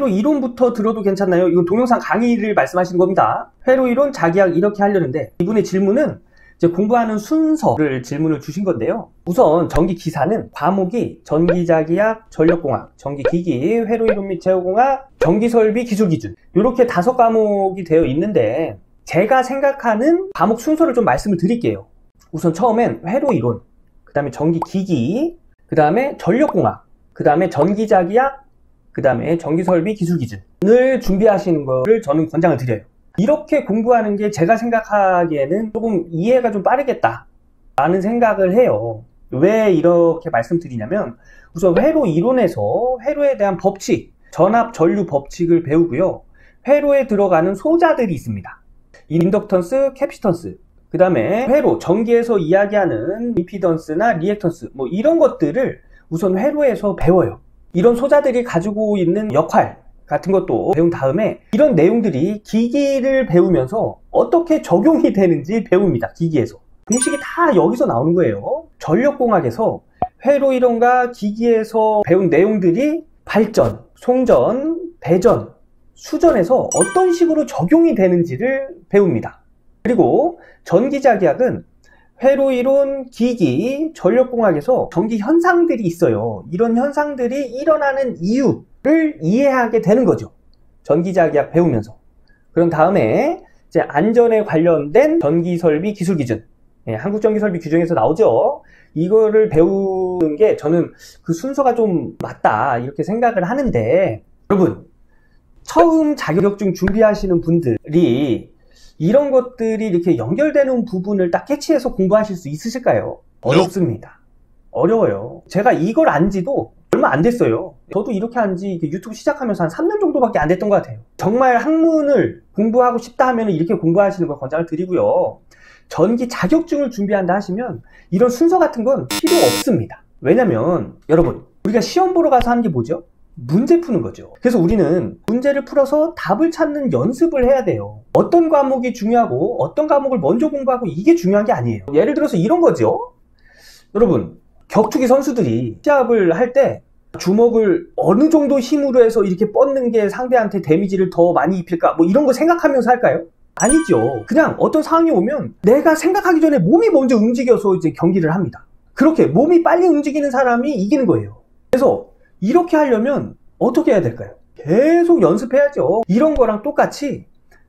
회로 이론부터 들어도 괜찮나요? 이건 동영상 강의를 말씀하시는 겁니다. 회로 이론, 자기학 이렇게 하려는데 이분의 질문은 이제 공부하는 순서를 질문을 주신 건데요. 우선 전기기사는 과목이 전기자기학, 전력공학, 전기기기, 회로이론 및 제어공학, 전기설비, 기술기준 이렇게 5과목이 되어 있는데 제가 생각하는 과목 순서를 좀 말씀을 드릴게요. 우선 처음엔 회로이론, 그 다음에 전기기기, 그 다음에 전력공학, 그 다음에 전기자기학, 그 다음에 전기설비, 기술기준을 준비하시는 거를 저는 권장을 드려요. 이렇게 공부하는 게 제가 생각하기에는 조금 이해가 좀 빠르겠다 라는 생각을 해요. 왜 이렇게 말씀드리냐면 우선 회로 이론에서 회로에 대한 법칙, 전압 전류 법칙을 배우고요. 회로에 들어가는 소자들이 있습니다. 인덕턴스, 캐피턴스, 그 다음에 회로, 전기에서 이야기하는 임피던스나 리액턴스 뭐 이런 것들을 우선 회로에서 배워요. 이런 소자들이 가지고 있는 역할 같은 것도 배운 다음에 이런 내용들이 기기를 배우면서 어떻게 적용이 되는지 배웁니다. 기기에서. 공식이 다 여기서 나오는 거예요. 전력공학에서 회로이론과 기기에서 배운 내용들이 발전, 송전, 배전, 수전에서 어떤 식으로 적용이 되는지를 배웁니다. 그리고 전기자기학은 회로이론, 기기, 전력공학에서 전기 현상들이 있어요. 이런 현상들이 일어나는 이유를 이해하게 되는 거죠. 전기자기학 배우면서. 그런 다음에 이제 안전에 관련된 전기설비 기술기준, 한국전기설비 규정에서 나오죠. 이거를 배우는 게 저는 그 순서가 좀 맞다 이렇게 생각을 하는데, 여러분 처음 자격증 준비하시는 분들이 이런 것들이 이렇게 연결되는 부분을 딱 캐치해서 공부하실 수 있으실까요? 어렵습니다. 어려워요. 제가 이걸 안 지도 얼마 안 됐어요. 저도 이렇게 한 지 유튜브 시작하면서 한 3년 정도밖에 안 됐던 것 같아요. 정말 학문을 공부하고 싶다 하면 이렇게 공부하시는 걸 권장을 드리고요. 전기 자격증을 준비한다 하시면 이런 순서 같은 건 필요 없습니다. 왜냐면 여러분 우리가 시험 보러 가서 하는 게 뭐죠? 문제 푸는 거죠. 그래서 우리는 문제를 풀어서 답을 찾는 연습을 해야 돼요. 어떤 과목이 중요하고 어떤 과목을 먼저 공부하고 이게 중요한 게 아니에요. 예를 들어서 이런 거죠. 여러분 격투기 선수들이 시합을 할 때 주먹을 어느 정도 힘으로 해서 이렇게 뻗는 게 상대한테 데미지를 더 많이 입힐까 뭐 이런 거 생각하면서 할까요? 아니죠. 그냥 어떤 상황이 오면 내가 생각하기 전에 몸이 먼저 움직여서 이제 경기를 합니다. 그렇게 몸이 빨리 움직이는 사람이 이기는 거예요. 그래서 이렇게 하려면 어떻게 해야 될까요? 계속 연습해야죠. 이런 거랑 똑같이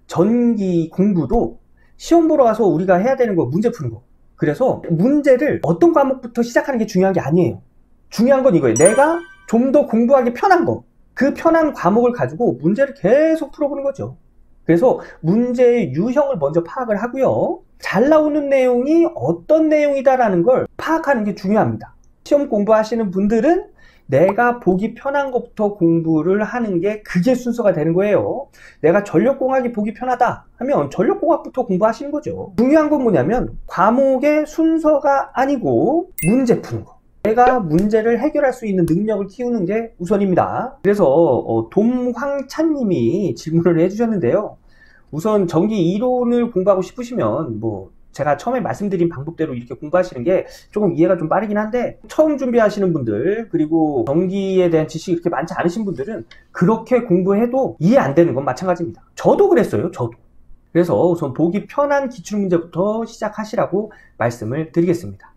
전기 공부도 시험 보러 가서 우리가 해야 되는 거 문제 푸는 거. 그래서 문제를 어떤 과목부터 시작하는 게 중요한 게 아니에요. 중요한 건 이거예요. 내가 좀 더 공부하기 편한 거. 그 편한 과목을 가지고 문제를 계속 풀어보는 거죠. 그래서 문제의 유형을 먼저 파악을 하고요. 잘 나오는 내용이 어떤 내용이다라는 걸 파악하는 게 중요합니다. 시험 공부하시는 분들은 내가 보기 편한 것부터 공부를 하는 게 그게 순서가 되는 거예요. 내가 전력공학이 보기 편하다 하면 전력공학부터 공부하시는 거죠. 중요한 건 뭐냐면 과목의 순서가 아니고 문제 푸는 거. 내가 문제를 해결할 수 있는 능력을 키우는 게 우선입니다. 그래서 dom황찬님이 질문을 해주셨는데요. 우선 전기 이론을 공부하고 싶으시면 뭐 제가 처음에 말씀드린 방법대로 이렇게 공부하시는 게 조금 이해가 좀 빠르긴 한데 처음 준비하시는 분들 그리고 전기에 대한 지식이 그렇게 많지 않으신 분들은 그렇게 공부해도 이해 안 되는 건 마찬가지입니다. 저도 그랬어요. 저도. 그래서 우선 보기 편한 기출문제부터 시작하시라고 말씀을 드리겠습니다.